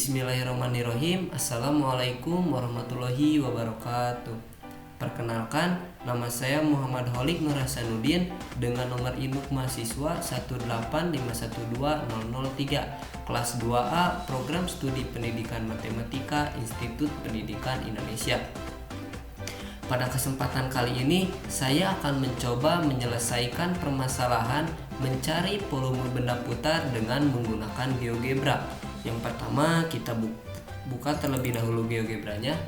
Bismillahirrahmanirrahim. Assalamualaikum warahmatullahi wabarakatuh. Perkenalkan, nama saya Muhammad Holik Nur Hasanuddin dengan nomor induk mahasiswa 185120003, kelas 2A, Program Studi Pendidikan Matematika, Institut Pendidikan Indonesia. Pada kesempatan kali ini, saya akan mencoba menyelesaikan permasalahan mencari volume benda putar dengan menggunakan GeoGebra. Yang pertama, kita buka terlebih dahulu GeoGebranya.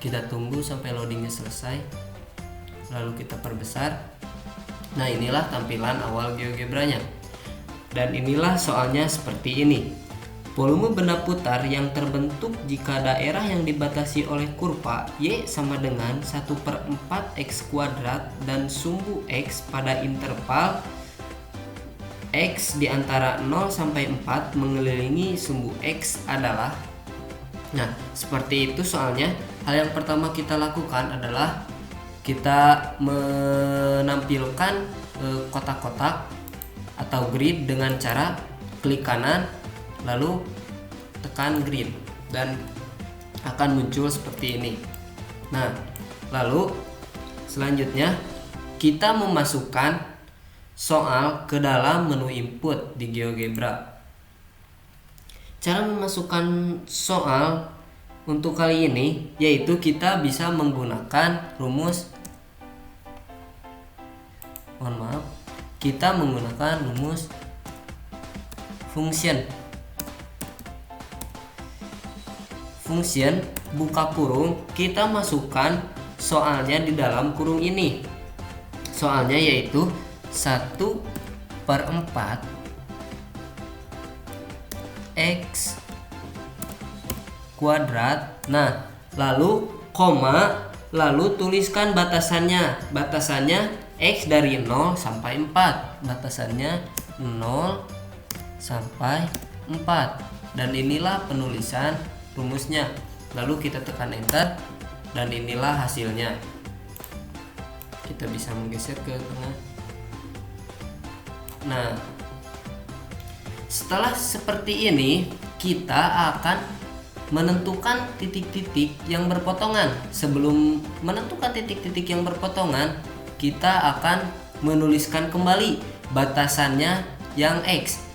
Kita tunggu sampai loadingnya selesai, lalu kita perbesar. Nah, inilah tampilan awal GeoGebranya. Dan inilah soalnya seperti ini. Volume benda putar yang terbentuk jika daerah yang dibatasi oleh kurva Y sama dengan 1/4 X kuadrat dan sumbu X pada interval X di antara 0 sampai 4 mengelilingi sumbu X adalah. Nah, seperti itu soalnya. Hal yang pertama kita lakukan adalah kita menampilkan kotak-kotak atau grid dengan cara klik kanan lalu tekan grid dan akan muncul seperti ini. Nah, lalu selanjutnya kita memasukkan soal ke dalam menu input di GeoGebra. Cara memasukkan soal untuk kali ini yaitu kita bisa menggunakan kita menggunakan rumus function buka kurung, kita masukkan soalnya di dalam kurung ini. Soalnya yaitu 1/4 X kuadrat. Nah, lalu koma, lalu tuliskan batasannya. Batasannya X dari 0 sampai 4. Batasannya 0 sampai 4. Dan inilah penulisan rumusnya. Lalu kita tekan enter dan inilah hasilnya. Kita bisa menggeser ke tengah. Nah, setelah seperti ini kita akan menentukan titik-titik yang berpotongan. Sebelum menentukan titik-titik yang berpotongan, kita akan menuliskan kembali batasannya yang X.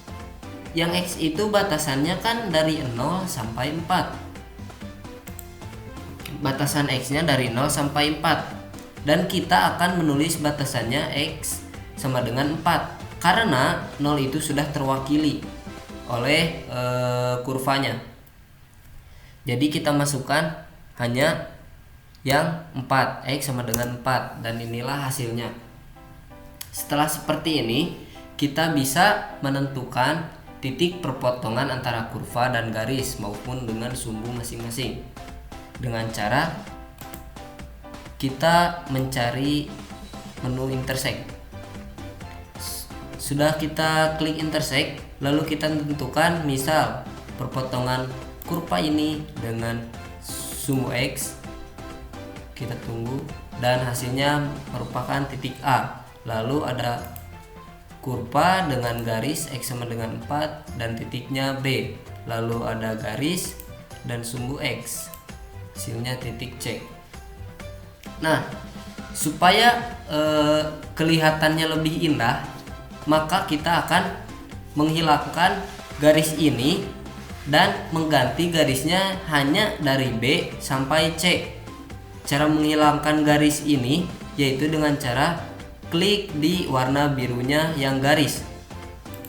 Yang X itu batasannya kan dari 0 sampai 4. Batasan X-nya dari 0 sampai 4. Dan kita akan menulis batasannya X sama dengan 4. Karena 0 itu sudah terwakili oleh kurvanya. Jadi kita masukkan hanya yang 4. X sama dengan 4. Dan inilah hasilnya. Setelah seperti ini, kita bisa menentukan titik perpotongan antara kurva dan garis maupun dengan sumbu masing-masing dengan cara kita mencari menu intersect. Sudah kita klik intersect, lalu kita tentukan misal perpotongan kurva ini dengan sumbu X. Kita tunggu dan hasilnya merupakan titik A. Lalu ada kurva dengan garis X sama dengan 4 dan titiknya B. Lalu ada garis dan sumbu X. Hasilnya titik C. Nah, supaya kelihatannya lebih indah, maka kita akan menghilangkan garis ini dan mengganti garisnya hanya dari B sampai C. Cara menghilangkan garis ini yaitu dengan cara klik di warna birunya yang garis.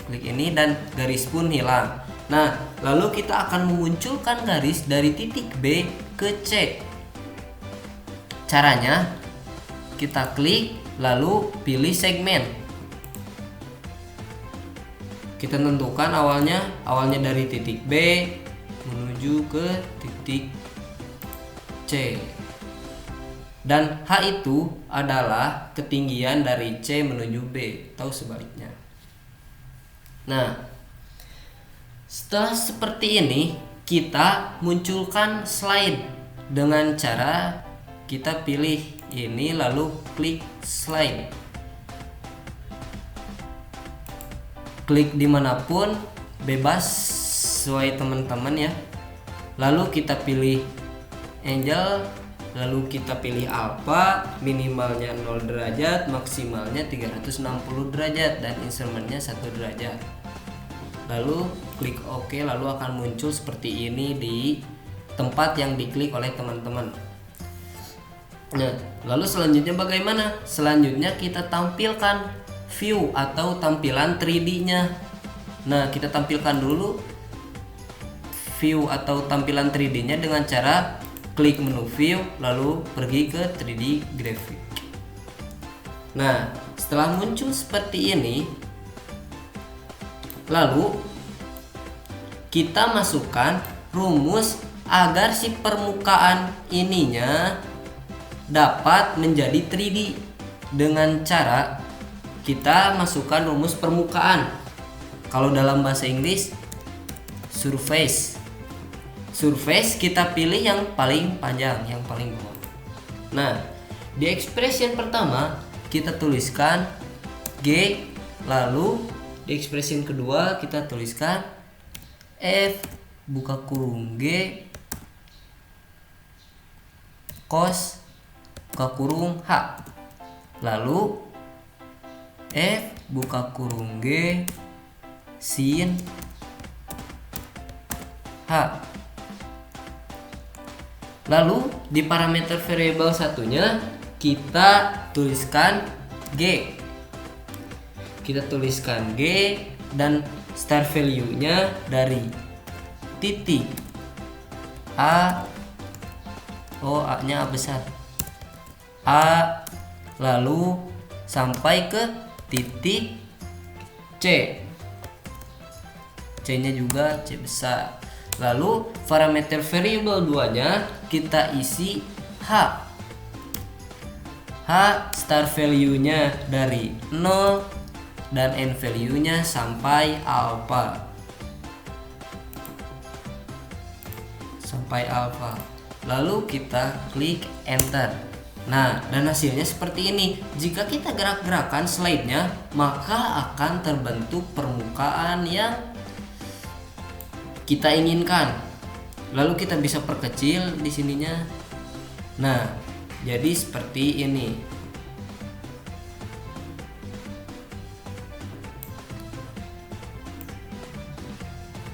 Klik ini dan garis pun hilang. Nah, lalu kita akan memunculkan garis dari titik B ke C. Caranya, kita klik lalu pilih segmen. Kita tentukan awalnya dari titik B menuju ke titik C. Dan H itu adalah ketinggian dari C menuju B atau sebaliknya. Nah, setelah seperti ini kita munculkan slide dengan cara kita pilih ini lalu klik slide. klik dimanapun, bebas sesuai teman-teman ya. Lalu kita pilih Angel, lalu kita pilih alpha, minimalnya 0 derajat, maksimalnya 360 derajat, dan instrumennya 1 derajat. Lalu klik OK, lalu akan muncul seperti ini di tempat yang diklik oleh teman-teman. Nah, lalu selanjutnya bagaimana? Selanjutnya kita tampilkan view atau tampilan 3D-nya. Nah, kita tampilkan dulu view atau tampilan 3D-nya dengan cara klik menu view lalu pergi ke 3D graphic. Nah, setelah muncul seperti ini, lalu kita masukkan rumus agar si permukaan ininya dapat menjadi 3D dengan cara kita masukkan rumus permukaan. Kalau dalam bahasa Inggris surface. Surface kita pilih yang paling panjang, yang paling bawah. Nah, di expression pertama kita tuliskan G, lalu di expression kedua kita tuliskan F buka kurung G cos buka kurung H, lalu F buka kurung G sin H. Lalu di parameter variable satunya kita tuliskan G. Kita tuliskan G dan start value-nya dari titik A, A-nya A besar, A, lalu sampai ke titik C, C-nya juga C besar. Lalu parameter variable 2-nya kita isi H. H start value-nya dari 0 dan end value-nya sampai alpha. Sampai alpha. Lalu kita klik enter. Nah, dan hasilnya seperti ini. Jika kita gerak-gerakan slide-nya, maka akan terbentuk permukaan yang kita inginkan. Lalu kita bisa perkecil di sininya. Nah, jadi seperti ini.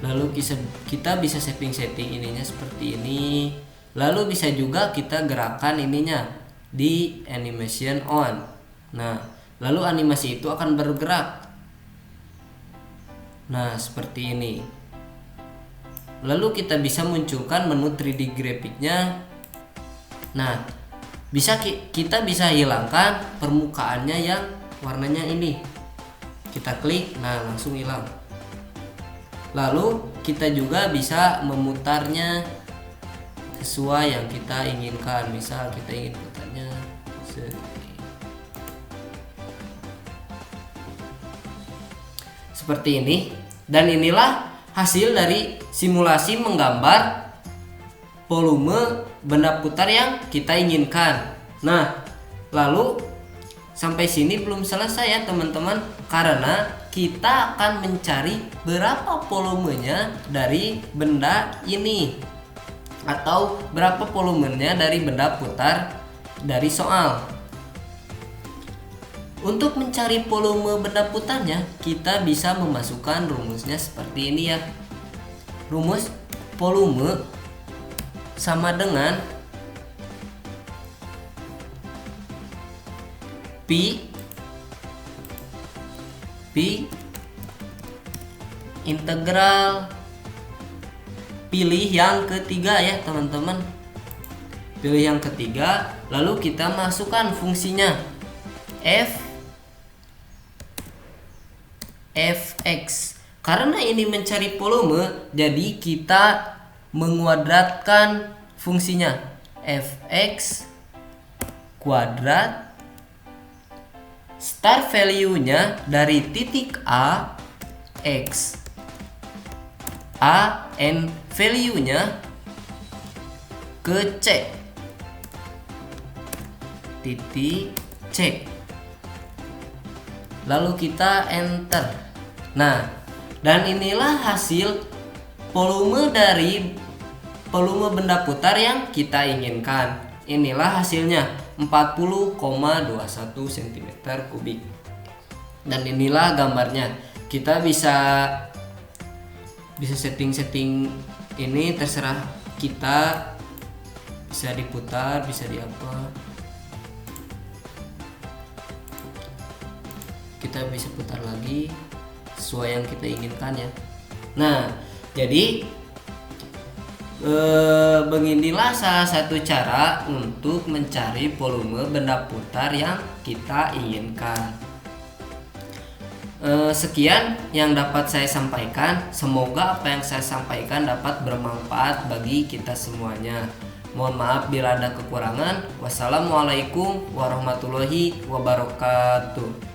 Lalu kita bisa setting ininya seperti ini. Lalu bisa juga kita gerakan ininya di animation on. Nah, lalu animasi itu akan bergerak. Nah, seperti ini. Lalu kita bisa munculkan menu 3D graphicnya. Nah, kita bisa hilangkan permukaannya yang warnanya ini. Kita klik, nah langsung hilang. Lalu kita juga bisa memutarnya sesuai yang kita inginkan. Misal kita ingin putarnya seperti ini. Dan inilah hasil dari simulasi menggambar volume benda putar yang kita inginkan. Nah, lalu sampai sini belum selesai ya teman-teman, karena kita akan mencari berapa volumenya dari benda ini, atau berapa volumenya dari benda putar dari soal. Untuk mencari volume benda putarnya, kita bisa memasukkan rumusnya seperti ini ya. Rumus volume sama dengan P integral, pilih yang ketiga ya teman-teman, pilih yang ketiga, lalu kita masukkan fungsinya fx. Karena ini mencari volume, jadi kita menguadratkan fungsinya fx kuadrat. Start value-nya dari titik A, X, A, and value-nya ke C, titik C. Lalu kita enter. Nah, dan inilah hasil volume dari volume benda putar yang kita inginkan. Inilah hasilnya 40,21 cm3. Dan inilah gambarnya. Kita bisa setting ini, terserah kita, bisa diputar, bisa diapa. Kita bisa putar lagi sesuai yang kita inginkan ya. Nah, jadi beginilah salah satu cara untuk mencari volume benda putar yang kita inginkan. Sekian yang dapat saya sampaikan. Semoga apa yang saya sampaikan dapat bermanfaat bagi kita semuanya. Mohon maaf bila ada kekurangan. Wassalamualaikum warahmatullahi wabarakatuh.